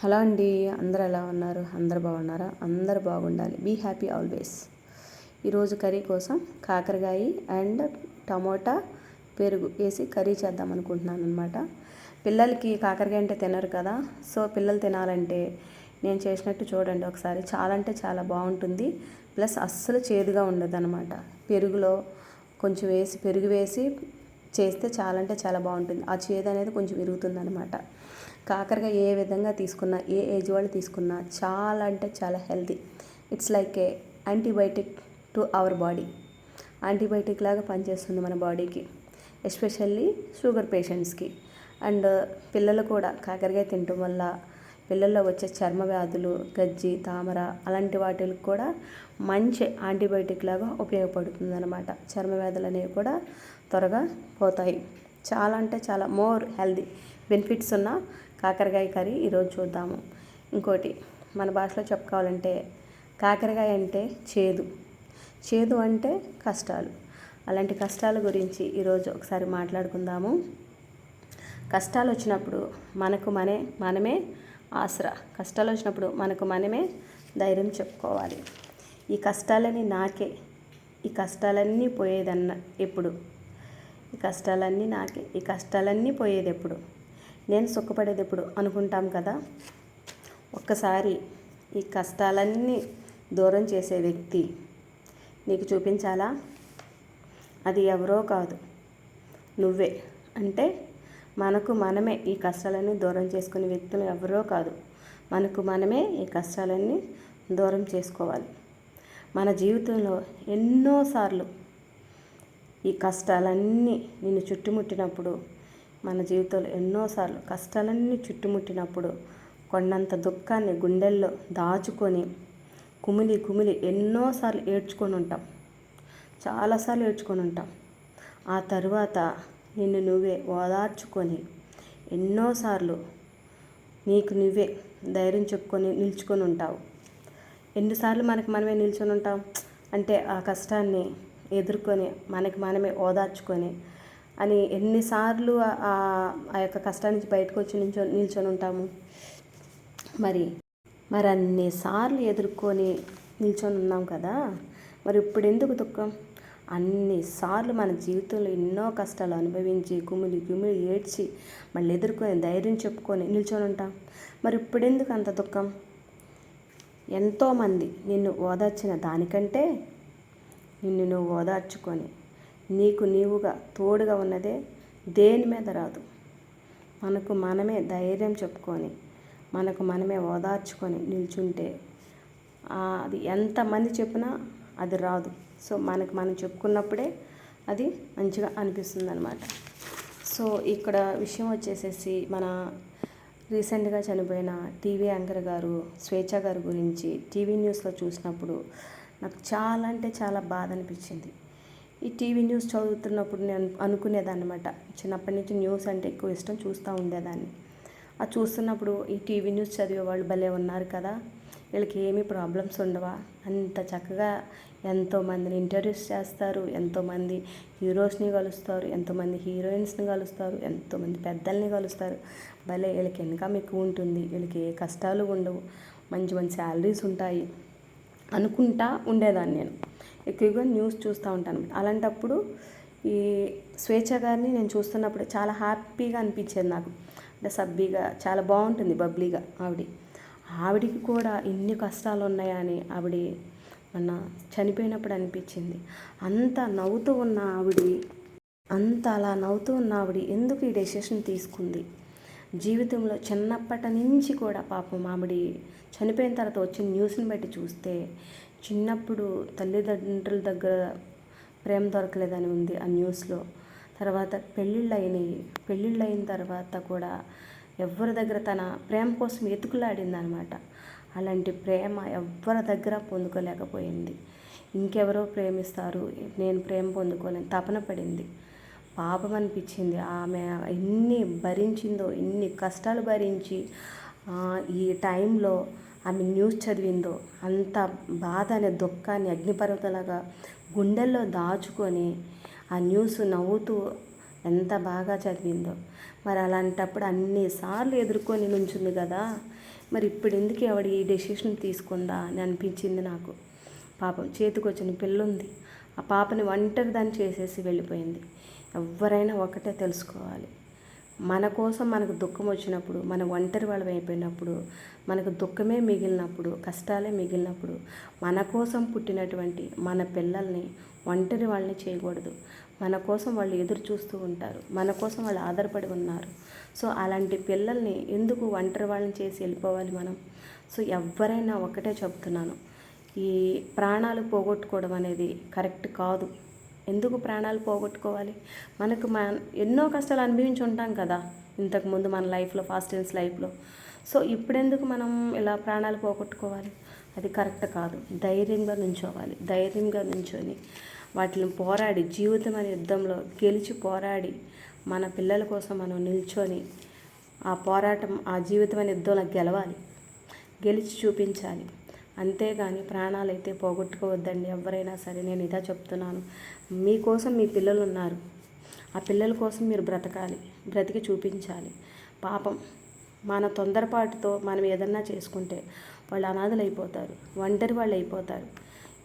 Hello అండి, అందరూ ఎలా ఉన్నారు? అందరు బాగున్నారా? అందరు బాగుండాలి. Be happy always. ఈరోజు కర్రీ కోసం కాకరకాయ అండ్ టమోటా పెరుగు వేసి కర్రీ చేద్దాం అనుకుంటున్నాను అనమాట. పిల్లలకి కాకరకాయ అంటే తినరు కదా, సో పిల్లలు తినాలంటే నేను చేసినట్టు చూడండి ఒకసారి. చాలా అంటే చాలా బాగుంటుంది. ప్లస్ అస్సలు చేదుగా ఉండదు అనమాట. పెరుగులో కొంచెం పెరుగు వేసి చేస్తే చాలా అంటే చాలా బాగుంటుంది. ఆ చేదు అనేది కొంచెం విరుగుతుంది అనమాట. కాకరకాయ ఏ విధంగా తీసుకున్నా, ఏ ఏజ్ వాళ్ళు తీసుకున్నా చాలా అంటే చాలా healthy. It's like A antibiotic to our body. Antibiotic లాగా పనిచేస్తుంది మన బాడీకి, ఎస్పెషల్లీ షుగర్ పేషెంట్స్కి. అండ్ పిల్లలు కూడా కాకరకాయ తినటం వల్ల పిల్లల్లో వచ్చే చర్మ వ్యాధులు, గజ్జి, తామర అలాంటి వాటికి కూడా మంచి యాంటీబయాటిక్ లాగా ఉపయోగపడుతుంది అనమాట. చర్మ వ్యాధులు అనేవి కూడా త్వరగా పోతాయి. చాలా అంటే చాలా మోర్ హెల్దీ బెనిఫిట్స్ ఉన్న కాకరకాయ కర్రీ ఈరోజు చూద్దాము. ఇంకోటి మన భాషలో చెప్పుకోవాలంటే కాకరకాయ అంటే చేదు అంటే కష్టాలు. అలాంటి కష్టాల గురించి ఈరోజు ఒకసారి మాట్లాడుకుందాము. కష్టాలు వచ్చినప్పుడు మనమే ఆసరా. కష్టాలు వచ్చినప్పుడు మనమే ధైర్యం చెప్పుకోవాలి. ఈ కష్టాలన్నీ నాకే, ఈ కష్టాలన్నీ పోయేదన్న ఎప్పుడు, ఈ కష్టాలన్నీ నాకే, ఈ కష్టాలన్నీ పోయేది ఎప్పుడు, నేను సుఖపడేది ఎప్పుడు అనుకుంటాం కదా. ఒక్కసారి ఈ కష్టాలన్నీ దూరం చేసే వ్యక్తి నీకు చూపించాలా? అది ఎవరో కాదు, నువ్వే. అంటే మనమే ఈ కష్టాలన్నీ దూరం చేసుకునే వ్యక్తులు ఎవరో కాదు, మనమే ఈ కష్టాలన్నీ దూరం చేసుకోవాలి. మన జీవితంలో ఎన్నోసార్లు ఈ కష్టాలన్నీ నిన్ను చుట్టుముట్టినప్పుడు, మన జీవితంలో ఎన్నోసార్లు కష్టాలన్నీ చుట్టుముట్టినప్పుడు కొండంత దుఃఖాన్ని గుండెల్లో దాచుకొని కుమిలి ఎన్నోసార్లు ఏడ్చుకొని ఉంటాం. చాలాసార్లు ఏడ్చుకొని ఉంటాం. ఆ తర్వాత నిన్ను నువ్వే ఓదార్చుకొని ఎన్నోసార్లు నీకు నువ్వే ధైర్యం చెప్పుకొని నిల్చుకొని ఉంటావు. ఎన్నిసార్లు మనమే నిల్చుని ఉంటాం అంటే ఆ కష్టాన్ని ఎదుర్కొని మనమే ఓదార్చుకొని అని ఎన్నిసార్లు ఆ యొక్క కష్టాన్ని నుంచి బయటకు వచ్చి నిల్చొని ఉంటాము. మరి అన్నిసార్లు ఎదుర్కొని నిల్చొని ఉన్నాం కదా, మరి ఇప్పుడు ఎందుకు దుఃఖం? అన్నిసార్లు మన జీవితంలో ఎన్నో కష్టాలు అనుభవించి కుమిలి ఏడ్చి మళ్ళీ ఎదుర్కొని ధైర్యం చెప్పుకొని నిల్చొని ఉంటాం. మరి ఇప్పుడెందుకు అంత దుఃఖం? ఎంతోమంది నిన్ను ఓదార్చిన దానికంటే నిన్ను నువ్వు ఓదార్చుకొని నీకు నీవుగా తోడుగా ఉన్నదే దేని మీద రాదు. మనమే ధైర్యం చెప్పుకొని మనమే ఓదార్చుకొని నిల్చుంటే అది ఎంతమంది చెప్పినా అది రాదు. సో మనం చెప్పుకున్నప్పుడే అది మంచిగా అనిపిస్తుంది అనమాట. సో ఇక్కడ విషయం వచ్చేసేసి మన రీసెంట్గా చనిపోయిన టీవీ యాంకర్ గారు స్వేచ్ఛ గారి గురించి టీవీ న్యూస్లో చూసినప్పుడు నాకు చాలా అంటే చాలా బాధ అనిపించింది. ఈ టీవీ న్యూస్ చదువుతున్నప్పుడు నేను అనుకునేదాన్ని అనమాట. చిన్నప్పటి నుంచి న్యూస్ అంటే ఎక్కువ ఇష్టం, చూస్తూ ఉండేదాన్ని. అది చూస్తున్నప్పుడు ఈ టీవీ న్యూస్ చదివే వాళ్ళు భలే ఉన్నారు కదా, వీళ్ళకి ఏమీ ప్రాబ్లమ్స్ ఉండవా, అంత చక్కగా ఎంతోమందిని ఇంటర్వ్యూస్ చేస్తారు, ఎంతోమంది హీరోస్ని కలుస్తారు, ఎంతోమంది హీరోయిన్స్ని కలుస్తారు, ఎంతోమంది పెద్దల్ని కలుస్తారు. భలే వీళ్ళకి ఇన్కమ్ ఎక్కువ ఉంటుంది, వీళ్ళకి ఏ కష్టాలు ఉండవు, మంచి శాలరీస్ ఉంటాయి అనుకుంటా ఉండేదాన్ని. నేను ఎక్కువగా న్యూస్ చూస్తూ ఉంటాను. అలాంటప్పుడు ఈ స్వేచ్ఛ గారిని నేను చూస్తున్నప్పుడు చాలా హ్యాపీగా అనిపించేది నాకు. అంటే సబ్బీగా చాలా బాగుంటుంది, బబ్లీగా ఆవిడికి కూడా ఇన్ని కష్టాలు ఉన్నాయా అని మొన్న చనిపోయినప్పుడు అనిపించింది. అంత నవ్వుతూ ఉన్న అలా నవ్వుతూ ఉన్న ఎందుకు ఈ డెసిషన్ తీసుకుంది? జీవితంలో చిన్నప్పటి నుంచి కూడా పాపం చనిపోయిన తర్వాత వచ్చిన న్యూస్ని బట్టి చూస్తే చిన్నప్పుడు తల్లిదండ్రుల దగ్గర ప్రేమ దొరకలేదని ఉంది ఆ న్యూస్లో. తర్వాత పెళ్ళిళ్ళు అయిన తర్వాత కూడా ఎవరి దగ్గర తన ప్రేమ కోసం ఎతుకులాడిందనమాట. అలాంటి ప్రేమ ఎవరి దగ్గర పొందుకోలేకపోయింది. ఇంకెవరో ప్రేమిస్తారు, నేను ప్రేమ పొందుకోలేని తపన పడింది. పాపం అనిపించింది. ఆమె ఎన్ని భరించిందో, ఎన్ని కష్టాలు భరించి ఈ టైంలో ఆమె న్యూస్ చదివిందో, అంత బాధ అనే దుఃఖాన్ని అగ్నిపర్వతలాగా గుండెల్లో దాచుకొని ఆ న్యూస్ నవ్వుతూ ఎంత బాగా చదివిందో. మరి అలాంటప్పుడు అన్నిసార్లు ఎదుర్కొని నుంచుంది కదా, మరి ఇప్పుడు ఎందుకు ఎవడు ఈ డెసిషన్ తీసుకుందా అని అనిపించింది నాకు. పాపం చేతికొచ్చిన పిల్లుంది, ఆ పాపని ఒంటరి దాన్ని చేసేసి వెళ్ళిపోయింది. ఎవరైనా ఒకటే తెలుసుకోవాలి, మన కోసం మనకు దుఃఖం వచ్చినప్పుడు, మన ఒంటరి వాళ్ళం అయిపోయినప్పుడు, మనకు దుఃఖమే మిగిలినప్పుడు, కష్టాలే మిగిలినప్పుడు, మన కోసం పుట్టినటువంటి మన పిల్లల్ని ఒంటరి వాళ్ళని చేయకూడదు. మన కోసం వాళ్ళు ఎదురు చూస్తూ ఉంటారు, మన కోసం వాళ్ళు ఆధారపడి ఉన్నారు. సో అలాంటి పిల్లల్ని ఎందుకు ఒంటరి వాళ్ళని చేసి వెళ్ళిపోవాలి మనం? సో ఎవరైనా ఒకటే చెప్తున్నాను, ఈ ప్రాణాలు పోగొట్టుకోవడం అనేది కరెక్ట్ కాదు. ఎందుకు ప్రాణాలు పోగొట్టుకోవాలి? మనకు ఎన్నో కష్టాలు అనుభవించి ఉంటాం కదా ఇంతకుముందు మన లైఫ్లో, ఫాస్ట్ టెన్స్ లైఫ్లో. సో ఇప్పుడెందుకు మనం ఇలా ప్రాణాలు పోగొట్టుకోవాలి? అది కరెక్ట్ కాదు. ధైర్యంగా నుంచోవాలి. ధైర్యంగా నుంచొని వాటిని పోరాడి, జీవితం అనే యుద్ధంలో గెలిచి పోరాడి, మన పిల్లల కోసం మనం నిల్చొని ఆ పోరాటం, ఆ జీవితం అనే యుద్ధంలో గెలవాలి, గెలిచి చూపించాలి. అంతేగాని ప్రాణాలు అయితే పోగొట్టుకోవద్దండి ఎవరైనా సరే. నేను ఇదా చెప్తున్నాను. మీకోసం మీ పిల్లలు ఉన్నారు, ఆ పిల్లల కోసం మీరు బ్రతకాలి, బ్రతికి చూపించాలి. పాపం మన తొందరపాటుతో మనం ఏదన్నా చేసుకుంటే వాళ్ళు అనాథలు అయిపోతారు, ఒంటరి వాళ్ళు అయిపోతారు,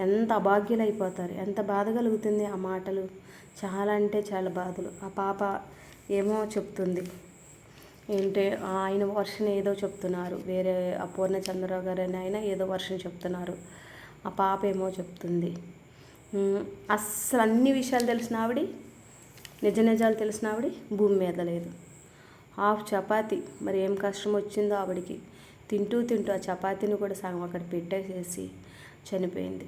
ఎంత అభాగ్యులు అయిపోతారు. ఎంత బాధ కలుగుతుంది ఆ మాటలు. చాలా అంటే చాలా బాధలు. ఆ పాప ఏమో చెప్తుంది, ఏంటే ఆయన వర్షన్ ఏదో చెప్తున్నారు, వేరే పూర్ణచంద్రరావు గారు అని ఆయన ఏదో వర్షన్ చెప్తున్నారు. ఆ పాప ఏమో చెప్తుంది. అస్సలు అన్ని విషయాలు తెలిసిన ఆవిడ, నిజాలు తెలిసిన ఆవిడ భూమి మీద లేదు. హాఫ్ చపాతి, మరి ఏం కష్టం వచ్చిందో ఆవిడికి. తింటూ తింటూ ఆ చపాతీని కూడా సగం అక్కడ పెట్టేసేసి చనిపోయింది.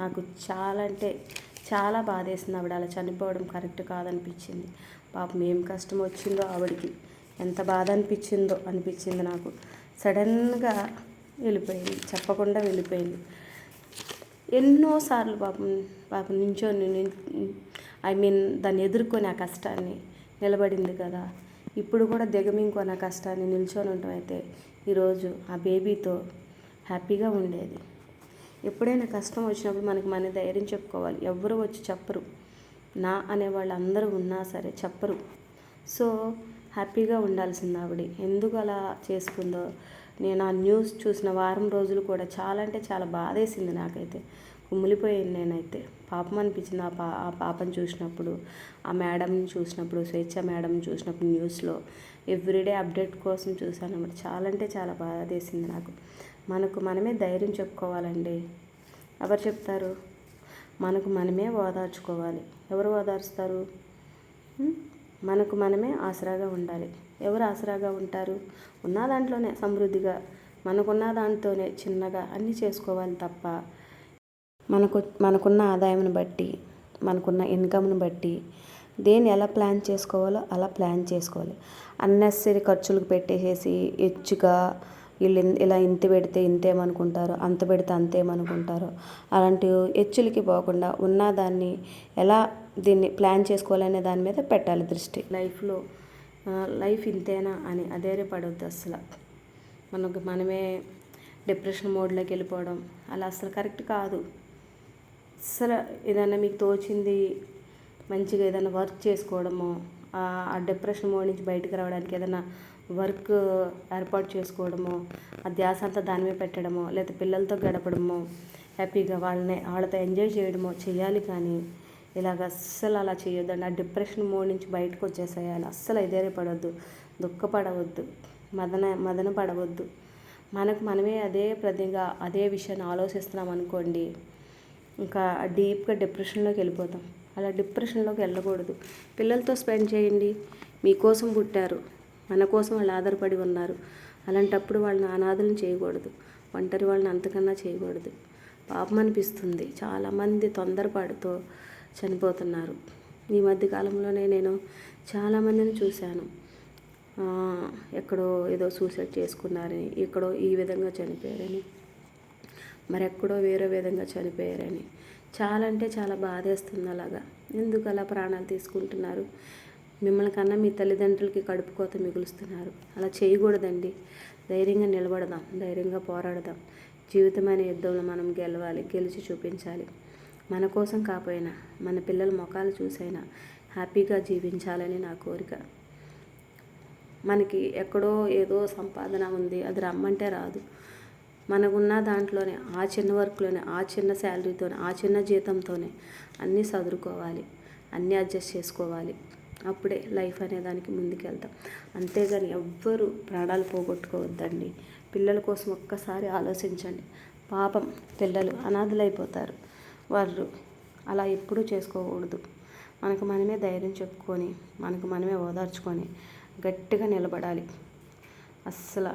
నాకు చాలా అంటే చాలా బాధేసింది. ఆవిడ అలా చనిపోవడం కరెక్ట్ కాదనిపించింది. పాపం ఏం కష్టం వచ్చిందో ఆవిడికి, ఎంత బాధ అనిపించింది నాకు. సడన్గా వెళ్ళిపోయింది, చెప్పకుండా వెళ్ళిపోయింది. ఎన్నోసార్లు పాపం నించొని దాన్ని ఎదుర్కొని ఆ కష్టాన్ని నిలబడింది కదా. ఇప్పుడు కూడా దిగమింగుకొని ఆ కష్టాన్ని నిల్చొని ఉండటం అయితే ఈరోజు ఆ బేబీతో హ్యాపీగా ఉండేది. ఎప్పుడైనా కష్టం వచ్చినప్పుడు మనకి మన ధైర్యం చెప్పుకోవాలి. ఎవ్వరు వచ్చి చెప్పరు, నా అనేవాళ్ళు అందరూ ఉన్నా సరే చెప్పరు. సో హ్యాపీగా ఉండాల్సింది ఆవిడ. ఎందుకు అలా చేసుకుందో నేను ఆ న్యూస్ చూసిన వారం రోజులు కూడా చాలా అంటే చాలా బాధేసింది నాకైతే. కుమిలిపోయాను నేనైతే. పాపం అనిపించింది ఆ పాపను చూసినప్పుడు, ఆ మేడంని చూసినప్పుడు, స్వేచ్ఛ మేడంని చూసినప్పుడు న్యూస్లో. ఎవ్రీడే అప్డేట్ కోసం చూశాను అన్నమాట. చాలా అంటే చాలా బాధేసింది నాకు. మనకు మనమే ధైర్యం చెప్పుకోవాలండి. ఎవరు చెప్తారు? మనకు మనమే ఓదార్చుకోవాలి. ఎవరు ఓదార్స్తారు? మనకు మనమే ఆసరాగా ఉండాలి. ఎవరు ఆసరాగా ఉంటారు? ఉన్న దాంట్లోనే సమృద్ధిగా, మనకున్న దాంట్లోనే చిన్నగా అన్నీ చేసుకోవాలి తప్ప మనకున్న ఆదాయంని బట్టి, మనకున్న ఇన్కమ్ని బట్టి దేన్ని ఎలా ప్లాన్ చేసుకోవాలో అలా ప్లాన్ చేసుకోవాలి. అన్నెసరీ ఖర్చులకు పెట్టేసేసి హెచ్చుగా వీళ్ళు ఇలా ఇంత పెడితే ఇంతేమనుకుంటారో, అంత పెడితే అంతేమనుకుంటారో, అలాంటి హెచ్చులకి పోకుండా ఉన్నదాన్ని ఎలా దీన్ని ప్లాన్ చేసుకోవాలనే దాని మీద పెట్టాలి దృష్టి. లైఫ్లో లైఫ్ ఇంతేనా అని అధైర్యపడవద్దు అసలు. మనమే డిప్రెషన్ మోడ్లోకి వెళ్ళిపోవడం అలా అసలు కరెక్ట్ కాదు. అసలు ఏదైనా మీకు తోచింది మంచిగా ఏదైనా వర్క్ చేసుకోవడమో, ఆ డిప్రెషన్ మోడ్ నుంచి బయటకు రావడానికి ఏదైనా వర్క్ ఏర్పాటు చేసుకోవడమో, ఆ ధ్యాస అంతా దాని మీద పెట్టడమో, లేదా పిల్లలతో గడపడమో, హ్యాపీగా వాళ్ళతో ఎంజాయ్ చేయడమో చేయాలి. కానీ ఇలాగ అస్సలు అలా చేయొద్దండి. ఆ డిప్రెషన్ మోడ్ నుంచి బయటకు వచ్చేసేయాలి. అస్సలు ఎదేరపడవద్దు, దుఃఖపడవద్దు, మదన పడవద్దు. మనకు మనమే అదే విషయాన్ని ఆలోచిస్తున్నాం అనుకోండి, ఇంకా డీప్గా డిప్రెషన్లోకి వెళ్ళిపోతాం. అలా డిప్రెషన్లోకి వెళ్ళకూడదు. పిల్లలతో స్పెండ్ చేయండి. మీకోసం పుట్టారు, మన కోసం వాళ్ళు ఆధారపడి ఉన్నారు. అలాంటప్పుడు వాళ్ళని అనాథలను చేయకూడదు, ఒంటరి వాళ్ళని అంతకన్నా చేయకూడదు. పాపం అనిపిస్తుంది. చాలామంది తొందరపాటుతో చనిపోతున్నారు. ఈ మధ్య కాలంలోనే నేను చాలామందిని చూశాను. ఎక్కడో ఏదో సూసైడ్ చేసుకున్నారని, ఎక్కడో ఈ విధంగా చనిపోయారని, మరెక్కడో వేరే విధంగా చనిపోయారని. చాలా అంటే చాలా బాధేస్తుంది. అలాగా ఎందుకు అలా ప్రాణాలు తీసుకుంటున్నారు? మిమ్మల్ని కన్నా మీ తల్లిదండ్రులకి కడుపు కోత మిగులుస్తున్నారు. అలా చేయకూడదండి. ధైర్యంగా నిలబడదాం, ధైర్యంగా పోరాడదాం. జీవితం అనే యుద్ధంలో మనం గెలవాలి, గెలిచి చూపించాలి. మన కోసం కాకపోయినా మన పిల్లల ముఖాలు చూసైనా హ్యాపీగా జీవించాలని నా కోరిక. మనకి ఎక్కడో ఏదో సంపాదన ఉంది, అది రమ్మంటే రాదు. మనకున్న దాంట్లోనే, ఆ చిన్న వర్క్లోనే, ఆ చిన్న శాలరీతోనే, ఆ చిన్న జీతంతోనే అన్నీ సదురుకోవాలి, అన్నీ అడ్జస్ట్ చేసుకోవాలి. అప్పుడే లైఫ్ అనే దానికి ముందుకెళ్తాం. అంతేగాని ఎవ్వరూ ప్రాణాలు పోగొట్టుకోవద్దండి. పిల్లల కోసం ఒక్కసారి ఆలోచించండి. పాపం పిల్లలు అనాథలైపోతారు. వాళ్ళు అలా ఎప్పుడూ చేసుకోకూడదు. మనకు మనమే ధైర్యం చెప్పుకొని, మనకు మనమే ఓదార్చుకొని గట్టిగా నిలబడాలి. అస్సలు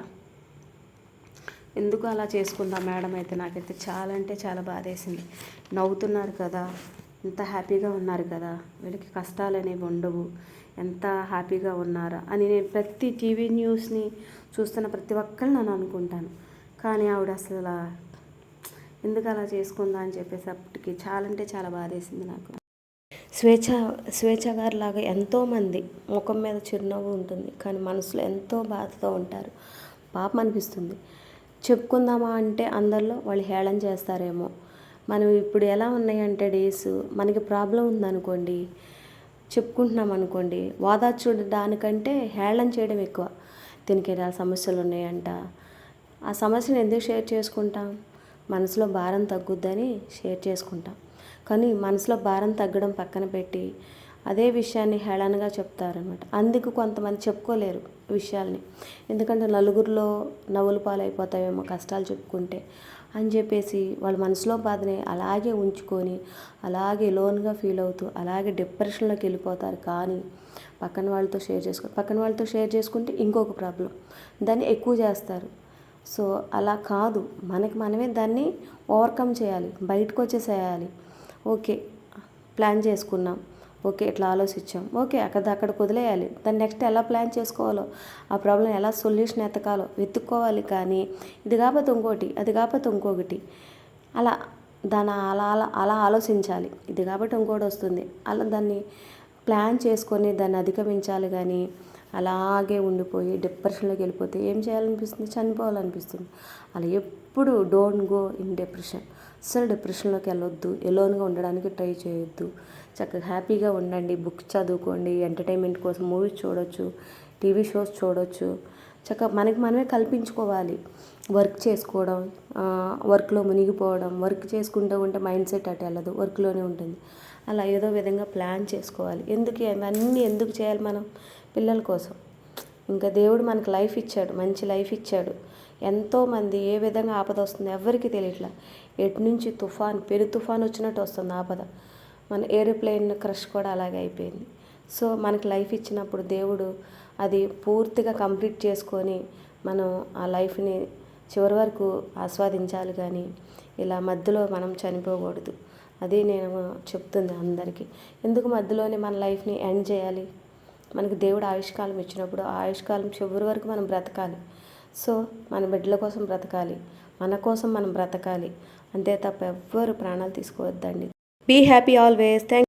ఎందుకు అలా చేసుకుందాం మేడం అయితే నాకైతే చాలా అంటే చాలా బాధేసింది. నవ్వుతున్నారు కదా, ఎంత హ్యాపీగా ఉన్నారు కదా, వీళ్ళకి కష్టాలు అనేవి ఉండవు, ఎంత హ్యాపీగా ఉన్నారా అని నేను ప్రతి టీవీ న్యూస్ని చూస్తున్న ప్రతి ఒక్కరు నన్ను అనుకుంటాను. కానీ ఆవిడ అసలు ఎందుకు అలా చేసుకుందా అని చెప్పేసి అప్పటికి చాలా అంటే చాలా బాధేసింది నాకు. స్వేచ్ఛ గారిలాగా ఎంతోమంది ముఖం మీద చిరునవ్వు ఉంటుంది, కానీ మనసులో ఎంతో బాధతో ఉంటారు. పాపం అనిపిస్తుంది. చెప్పుకుందామా అంటే అందరిలో వాళ్ళు హేళన చేస్తారేమో. మనం ఇప్పుడు ఎలా ఉన్నాయంటే డేస్, మనకి ప్రాబ్లం ఉందనుకోండి, చెప్పుకుంటున్నాం అనుకోండి, దానికంటే హేళన చేయడం ఎక్కువ. దీనికి ఎలా సమస్యలు ఉన్నాయంట, ఆ సమస్యను ఎందుకు షేర్ చేసుకుంటాం? మనసులో భారం తగ్గుద్దని షేర్ చేసుకుంటాం. కానీ మనసులో భారం తగ్గడం పక్కన పెట్టి అదే విషయాన్ని హేళనగా చెప్తారనమాట. అందుకు కొంతమంది చెప్పుకోలేరు విషయాల్ని, ఎందుకంటే నలుగురిలో నవ్వుల పాలైపోతావేమో కష్టాలు చెప్పుకుంటే అని చెప్పేసి వాళ్ళ మనసులో బాధని అలాగే ఉంచుకొని అలాగే లోన్గా ఫీల్ అవుతూ అలాగే డిప్రెషన్లోకి వెళ్ళిపోతారు. కానీ పక్కన వాళ్ళతో షేర్ చేసుకుంటే ఇంకొక ప్రాబ్లం, దాన్ని ఎక్కువ చేస్తారు. సో అలా కాదు, మనకి మనమే దాన్ని ఓవర్కమ్ చేయాలి, బయటకు వచ్చేసేయాలి. ఓకే, ప్లాన్ చేసుకున్నాం, ఓకే ఇట్లా ఆలోచించాం, ఓకే అక్కడికి వదిలేయాలి. దాన్ని నెక్స్ట్ ఎలా ప్లాన్ చేసుకోవాలో, ఆ ప్రాబ్లం ఎలా సొల్యూషన్ వెతుక్కోవాలి. కానీ ఇది కాకపోతే ఇంకోటి, అది కాకపోతే ఇంకొకటి, అలా దాన్ని అలా ఆలోచించాలి. ఇది కాబట్టి ఇంకోటి వస్తుంది, అలా దాన్ని ప్లాన్ చేసుకొని దాన్ని అధిగమించాలి. కానీ అలాగే ఉండిపోయి డిప్రెషన్లోకి వెళ్ళిపోతే ఏం చేయాలనిపిస్తుంది? చనిపోవాలనిపిస్తుంది. అలా ఎప్పుడు డోంట్ గో ఇన్ డిప్రెషన్. అసలు డిప్రెషన్లోకి వెళ్ళొద్దు, ఎలోన్గా ఉండడానికి ట్రై చేయొద్దు. చక్కగా హ్యాపీగా ఉండండి, బుక్స్ చదువుకోండి, ఎంటర్టైన్మెంట్ కోసం మూవీస్ చూడొచ్చు, టీవీ షోస్ చూడొచ్చు. చక్కగా మనకి మనమే కల్పించుకోవాలి. వర్క్ చేసుకోవడం, వర్క్లో మునిగిపోవడం, వర్క్ చేసుకుంటూ ఉంటే మైండ్ సెట్ అటు వెళ్ళదు, వర్క్లోనే ఉంటుంది. అలా ఏదో విధంగా ప్లాన్ చేసుకోవాలి. ఇవన్నీ ఎందుకు చేయాలి? మనం పిల్లల కోసం. ఇంకా దేవుడు మనకు లైఫ్ ఇచ్చాడు, మంచి లైఫ్ ఇచ్చాడు. ఎంతోమంది ఏ విధంగా ఆపద వస్తుంది ఎవరికి తెలియట్లా. ఎటు నుంచి పెరు తుఫాన్ వచ్చినట్టు వస్తుంది ఆపద. మన ఏరోప్లేన్ క్రష్ కూడా అలాగే అయిపోయింది. సో మనకి లైఫ్ ఇచ్చినప్పుడు దేవుడు అది పూర్తిగా కంప్లీట్ చేసుకొని మనం ఆ లైఫ్ని చివరి వరకు ఆస్వాదించాలి. కానీ ఇలా మధ్యలో మనం చనిపోకూడదు. అది నేను చెప్తుంది అందరికీ. ఎందుకు మధ్యలోనే మన లైఫ్ని ఎండ్ చేయాలి? మనకు దేవుడు ఆయుష్కాలం ఇచ్చినప్పుడు ఆ ఆయుష్కాలం చివరి వరకు మనం బ్రతకాలి. సో మన బిడ్డల కోసం బ్రతకాలి, మన కోసం మనం బ్రతకాలి. అంతే తప్ప ఎవ్వరు ప్రాణాలు తీసుకోవద్దండి. Be happy always. థ్యాంక్